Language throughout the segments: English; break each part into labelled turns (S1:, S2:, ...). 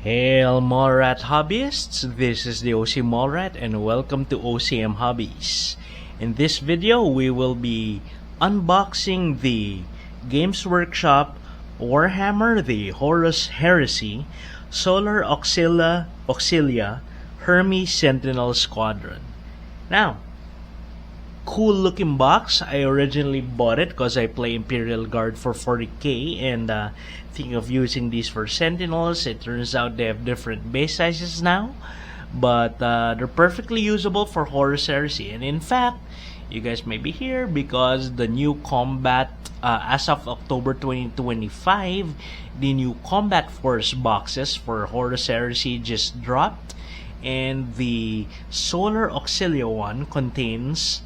S1: Hail Mallrat hobbyists, this is the OC Mallrat and welcome to OCM Hobbies. In this video, we will be unboxing the Games Workshop Warhammer The Horus Heresy Solar Auxilia Hermes Sentinel Squadron. Now, cool looking box. I originally bought it because I play Imperial Guard for 40k and think of using these for Sentinels. It turns out they have different base sizes now, but they're perfectly usable for Horus Heresy. And in fact, you guys may be here because the new combat, as of October 2025, the new combat force boxes for Horus Heresy just dropped, and the Solar Auxilia one contains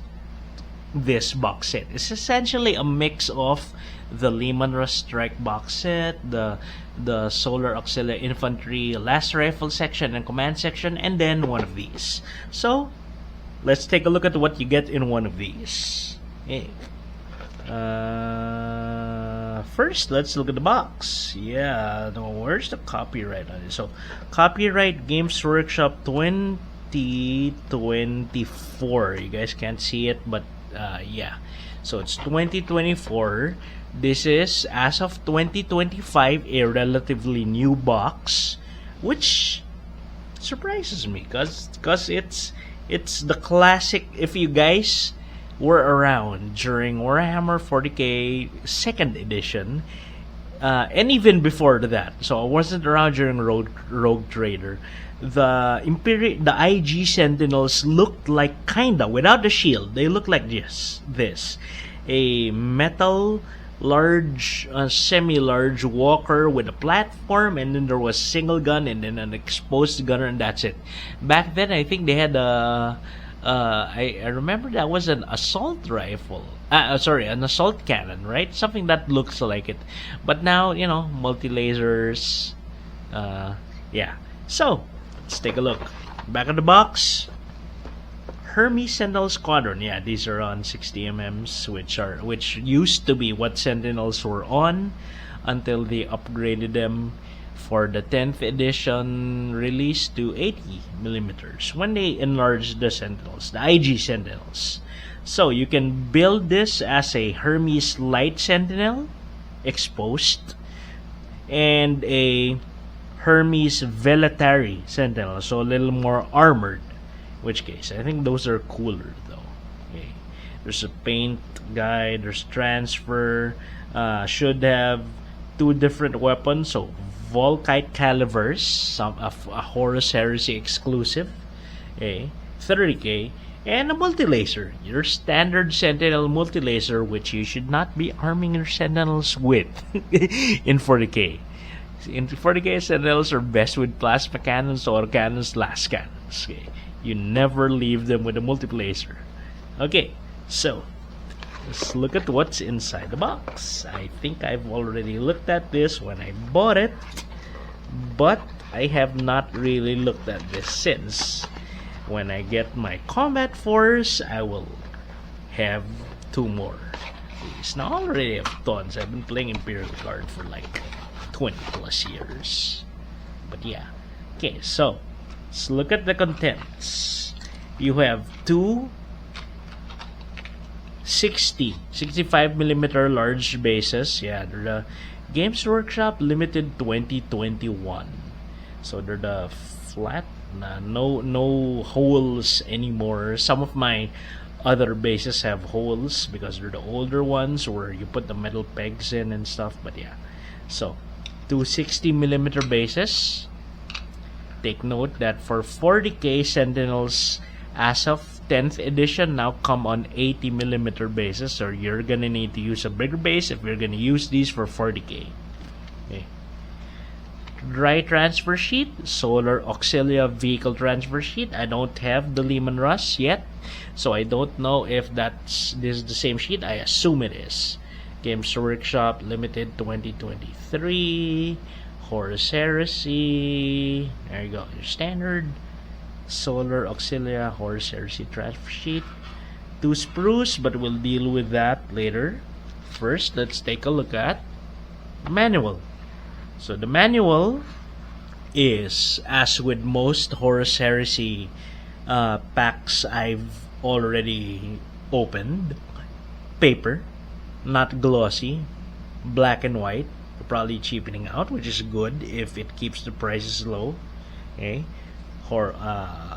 S1: this box set. It's essentially a mix of the Lehman Russ Strike box set, the Solar Auxilia Infantry Last Rifle section and Command section, and then one of these. So let's take a look at what you get in one of these. Okay. First, let's look at the box. Yeah, no, where's the copyright on it? So, copyright Games Workshop 2024. You guys can't see it, but yeah, so it's 2024. This is, as of 2025, a relatively new box, which surprises me because it's the classic. If you guys were around during Warhammer 40k 2nd edition, and even before that, so I wasn't around during Rogue Trader, the IG Sentinels looked like kinda without the shield. They look like this, a metal large, semi-large walker with a platform, and then there was single gun and then an exposed gunner, and that's it. Back then, I think they had a I remember that was an assault rifle. An assault cannon, right? Something that looks like it. But now, you know, multi-lasers. Yeah. So, let's take a look. Back of the box. Hermes Sentinel Squadron. Yeah, these are on 60mm, which used to be what Sentinels were on until they upgraded them for the 10th edition release to 80mm when they enlarged the Sentinels, the IG Sentinels. So you can build this as a Hermes Light Sentinel, exposed, and a Hermes Velatari Sentinel, so a little more armored. Which case, I think those are cooler though. Okay. There's a paint guide, there's transfer, should have two different weapons, so Volkite calibers, a Horus Heresy exclusive, a 30k, and a multi-laser, your standard Sentinel multi-laser, which you should not be arming your Sentinels with in 40k. In 40k, Sentinels are best with plasma cannons or cannons, last cannons. Okay. You never leave them with a multi-laser. Okay, so let's look at what's inside the box. I think I've already looked at this when I bought it, but I have not really looked at this since. When I get my combat force, I will have two more. Now I already have tons. I've been playing Imperial Guard for like 20 plus years. But yeah. Okay, so let's look at the contents. You have two 65mm large bases. Yeah, they're the Games Workshop Limited 2021. So they're the flat, no holes anymore. Some of my other bases have holes because they're the older ones where you put the metal pegs in and stuff. But yeah, so two 60mm bases. Take note that for 40k Sentinels, as of 10th edition, now come on 80mm bases, so you're gonna need to use a bigger base if you're gonna use these for 40k. Okay. Dry transfer sheet, Solar Auxilia vehicle transfer sheet. I don't have the Lehman Russ yet, so I don't know if this is the same sheet. I assume it is. Games Workshop Limited 2023. Horus Heresy. There you go. Your standard Solar Auxilia Horus Heresy transfer sheet. Two sprues, but we'll deal with that later. First, let's take a look at the manual. So the manual is, as with most Horus Heresy packs I've already opened, paper, not glossy, black and white, probably cheapening out, which is good if it keeps the prices low. Okay, or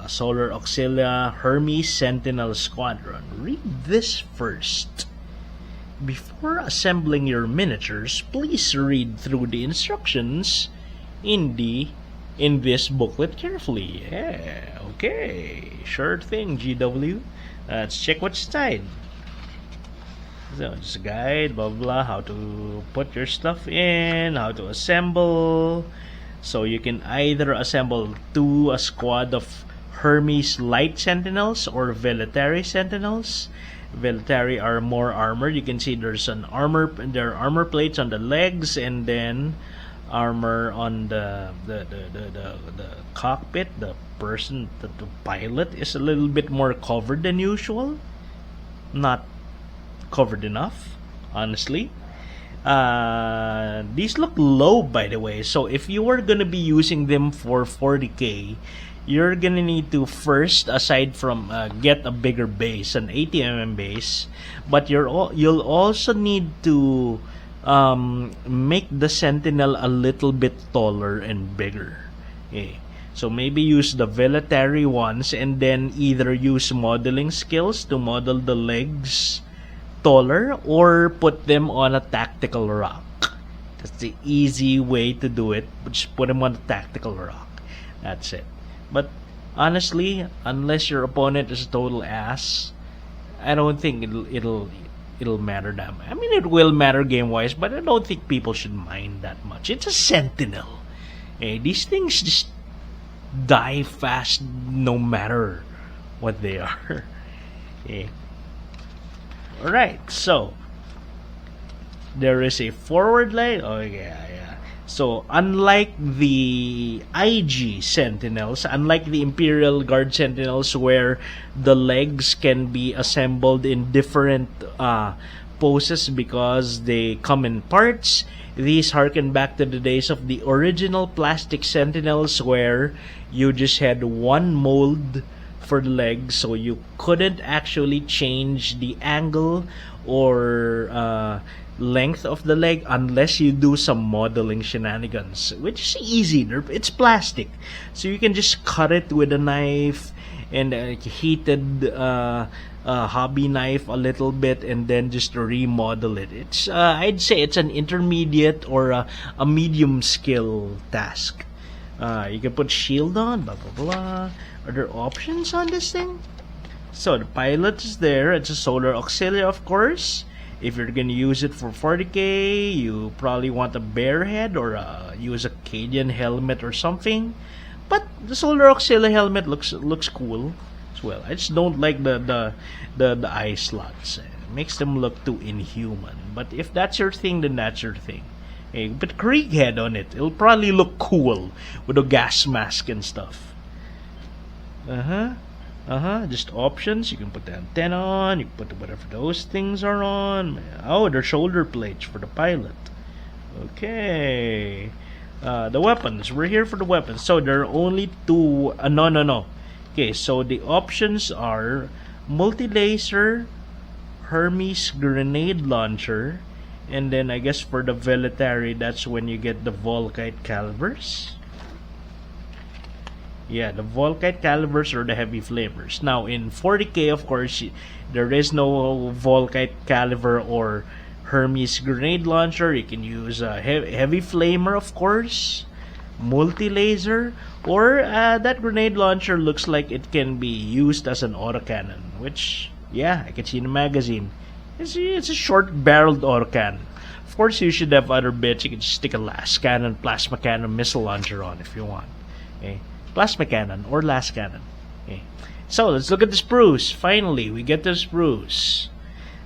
S1: Solar Auxilia Hermes Sentinel Squadron. Read this first. Before assembling your miniatures, please read through the instructions in this booklet carefully. Yeah, okay, sure thing, GW. Let's check what's inside. So it's a guide, blah blah, how to put your stuff in, how to assemble. So you can either assemble a squad of Hermes Light Sentinels or Velitary Sentinels. Velitary are more armored. You can see there are armor plates on the legs, and then armor on the cockpit. The pilot is a little bit more covered than usual. Not covered enough, honestly. These look low, by the way, so if you are gonna be using them for 40k, you're gonna need to first, aside from get a bigger base, an 80mm base, but you'll also need to make the Sentinel a little bit taller and bigger. Okay. So maybe use the Velitary ones, and then either use modeling skills to model the legs taller, or put them on a tactical rock. That's the easy way to do it. Just put them on a tactical rock. That's it. But honestly, unless your opponent is a total ass, I don't think it'll matter that much. I mean, it will matter game wise, but I don't think people should mind that much. It's a Sentinel. These things just die fast no matter what they are. Alright, so there is a forward leg. Oh yeah. So unlike the IG Sentinels, unlike the Imperial Guard Sentinels, where the legs can be assembled in different poses because they come in parts, these harken back to the days of the original plastic Sentinels, where you just had one mold for the legs, so you couldn't actually change the angle or length of the leg unless you do some modeling shenanigans, which is easy. It's plastic, so you can just cut it with a knife and a heated hobby knife a little bit, and then just remodel it. It's I'd say it's an intermediate or a medium skill task. You can put shield on, blah blah blah. Are there options on this thing? So the pilot is there. It's a Solar Auxilia, of course. If you're gonna use it for 40k, you probably want a bear head or use a Cadian helmet or something. But the Solar Auxilia helmet looks cool as well. I just don't like the eye slots. It makes them look too inhuman. But if that's your thing, then that's your thing. Put Krieg head on it. It'll probably look cool with a gas mask and stuff. Just options. You can put the antenna on. You can put whatever those things are on. Oh, they're shoulder plates for the pilot. Okay. The weapons. We're here for the weapons. So there are only two. No. Okay, so the options are multi-laser, Hermes grenade launcher, and then I guess for the Velitary, that's when you get the Volkite calibers. Yeah, the Volkite calibers or the heavy flamers. Now in 40k, of course, there is no Volkite caliber or Hermes grenade launcher. You can use a heavy flamer, of course, multi-laser, or that grenade launcher looks like it can be used as an autocannon, which, yeah, I can see in the magazine. It's a short-barreled autocannon. Of course, you should have other bits. You can just stick a last cannon, plasma cannon, missile launcher on if you want. Okay. Plasma cannon or last cannon. Okay. So let's look at the spruce. Finally, we get the spruce.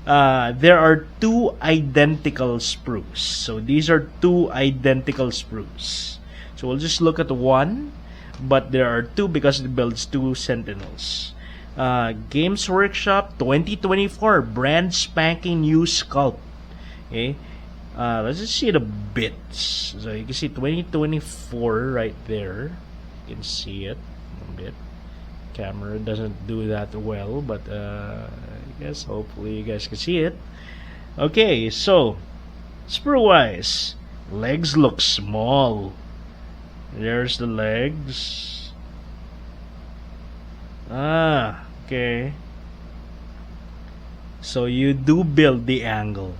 S1: There are two identical spruce. So these are two identical spruce. So we'll just look at one, but there are two because it builds two Sentinels. Games Workshop 2024 brand spanking new sculpt. Okay. Let's just see the bits. So you can see 2024 right there. You can see it a bit. Camera doesn't do that well, but I guess hopefully you guys can see it. Okay, so sprue wise, legs look small. There's the legs. Okay. So you do build the angle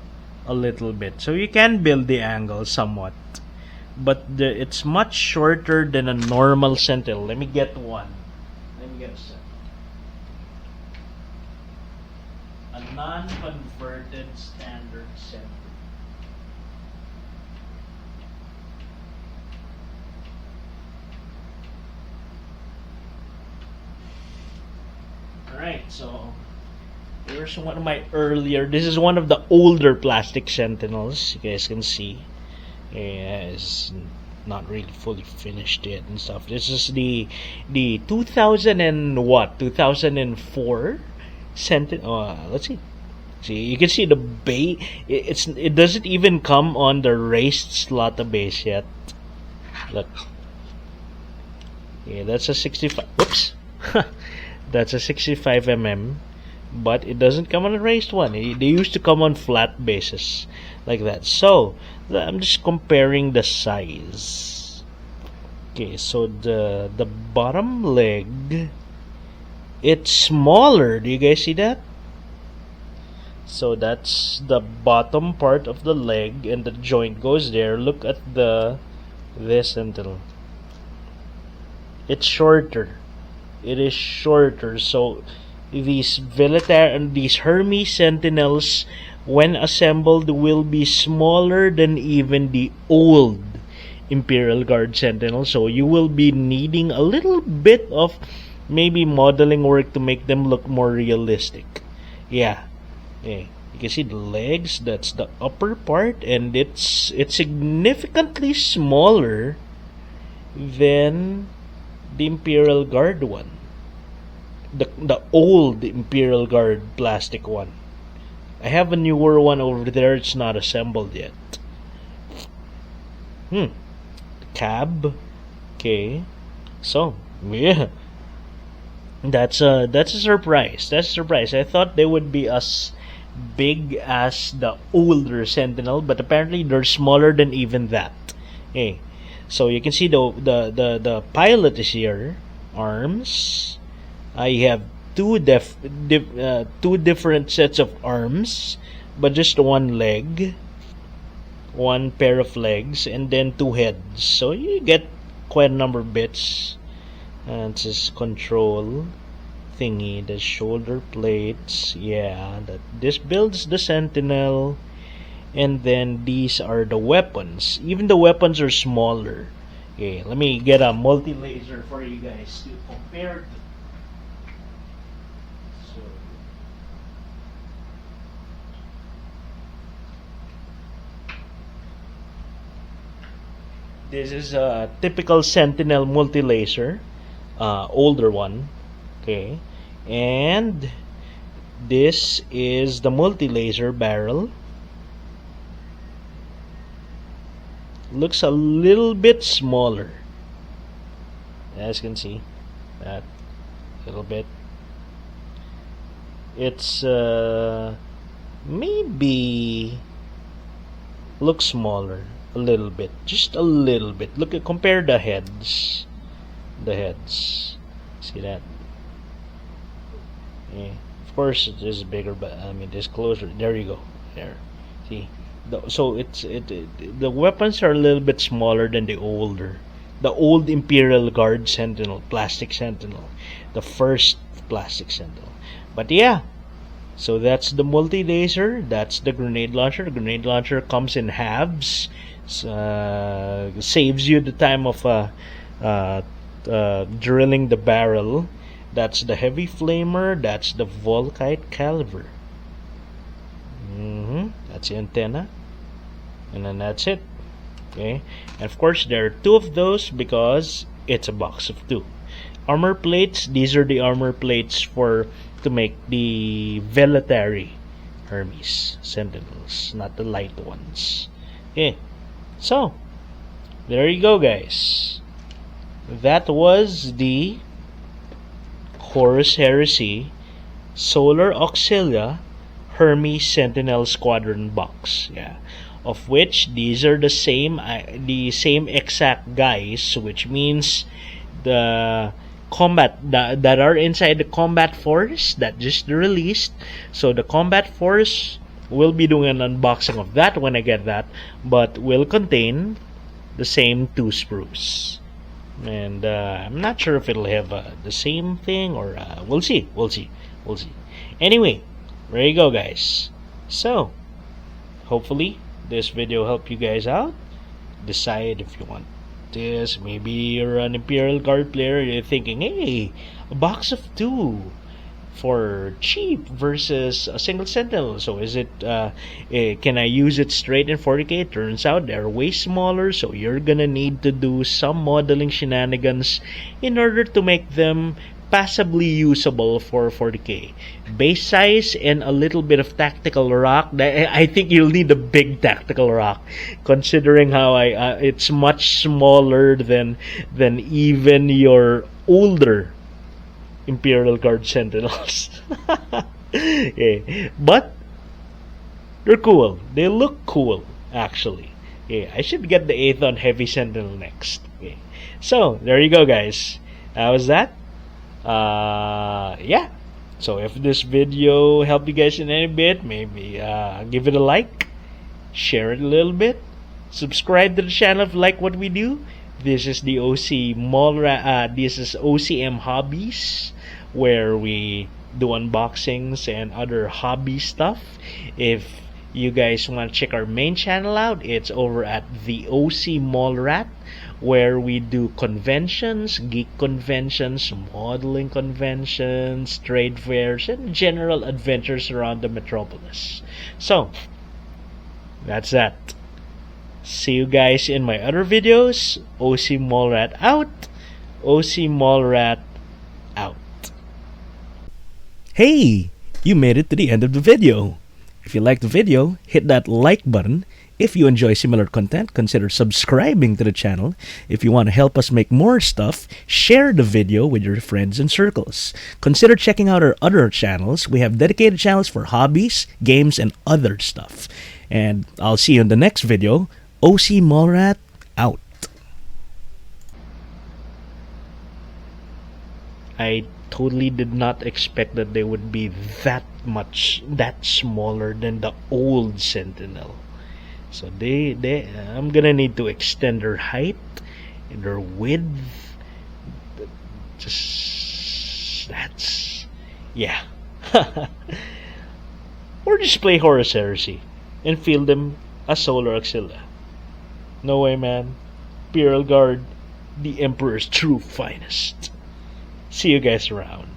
S1: a little bit. So you can build the angle somewhat, but it's much shorter than a normal Sentinel. Let me get one. Let me get a non-converted standard Sentinel. Alright, so here's one of my earlier. This is one of the older plastic Sentinels. You guys can see. Yeah, it's not really fully finished yet and stuff. This is the 2004 Sentinel. Let's see. See, you can see the base. It doesn't even come on the raised slot base yet. Look. Yeah, that's a 65. Whoops. That's a 65 mm. But it doesn't come on a raised one. They used to come on flat bases like that. So I'm just comparing the size. Okay, so the bottom leg, it's smaller. Do you guys see that? So that's the bottom part of the leg, and the joint goes there. Look at this Sentinel. It's shorter. It is shorter. So these Hermes Sentinels, when assembled, will be smaller than even the old Imperial Guard Sentinel. So you will be needing a little bit of maybe modeling work to make them look more realistic. Yeah. Okay. You can see the legs. That's the upper part, and it's significantly smaller than the Imperial Guard one. The old Imperial Guard plastic one. I have a newer one over there. It's not assembled yet. The cab. Okay. So yeah, that's a surprise. That's a surprise. I thought they would be as big as the older Sentinel, but apparently they're smaller than even that. Okay. So you can see the pilot is here. Arms. I have two different sets of arms, but just one leg, one pair of legs, and then two heads. So you get quite a number of bits. And it's this control thingy, the shoulder plates. Yeah, this builds the Sentinel, and then these are the weapons. Even the weapons are smaller. Okay, let me get a multi-laser for you guys to compare to. This is a typical Sentinel multi-laser, older one. Okay, and this is the multi-laser barrel. Looks a little bit smaller, as you can see that little bit. It's maybe looks smaller a little bit, just a little bit. Look at, compare the heads. See that? Yeah. Of course it is bigger, but I mean this closer. There you go. There. See. So the weapons are a little bit smaller than the old Imperial Guard Sentinel, plastic Sentinel, the first plastic Sentinel. But yeah, so that's the multi-laser. That's the grenade launcher. The grenade launcher comes in halves. Saves you the time of drilling the barrel. That's the heavy flamer. That's the Volkite caliber. That's the antenna, and then that's it. Okay, and of course there are two of those because it's a box of two. Armor plates. These are the armor plates to make the Velitary Hermes Sentinels, not the light ones. Okay, so there you go, guys. That was the Horus Heresy Solar Auxilia Hermes Sentinel Squadron box. Yeah, of which these are the same exact guys, which means the combat that are inside the combat force that just released. So the combat force will be doing an unboxing of that when I get that, but will contain the same two sprues. And I'm not sure if it'll have the same thing or we'll see. Anyway, there you go, guys. So hopefully this video helped you guys out. Decide if you want this. Maybe you're an Imperial Guard player, you're thinking, hey, a box of two for cheap versus a single Sentinel. So is it can I use it straight in 40k? Turns out they're way smaller, so you're gonna need to do some modeling shenanigans in order to make them passably usable for 40k. Base size and a little bit of tactical rock. I think you'll need a big tactical rock, considering how it's much smaller than even your older Imperial Guard Sentinels. Yeah. But they're cool. They look cool, actually. Yeah, I should get the Aethon Heavy Sentinel next. Yeah. So there you go, guys. How was that? Yeah. So if this video helped you guys in any bit, maybe give it a like, share it a little bit, subscribe to the channel if you like what we do. This is the Mallrat. This is OCM Hobbies, where we do unboxings and other hobby stuff. If you guys want to check our main channel out, it's over at the OC Mallrat, where we do conventions, geek conventions, modeling conventions, trade fairs, and general adventures around the metropolis. So that's that. See you guys in my other videos. OC Mallrat out. OC Mallrat out. Hey, you made it to the end of the video. If you liked the video, hit that like button. If you enjoy similar content, consider subscribing to the channel. If you want to help us make more stuff, share the video with your friends and circles. Consider checking out our other channels. We have dedicated channels for hobbies, games, and other stuff. And I'll see you in the next video. OC Mallrat out. I totally did not expect that they would be that smaller than the old Sentinel. So I'm gonna need to extend their height and their width. Yeah. Or just play Horus Heresy and field them as Solar Auxilia. No way, man. Imperial Guard, the Emperor's true finest. See you guys around.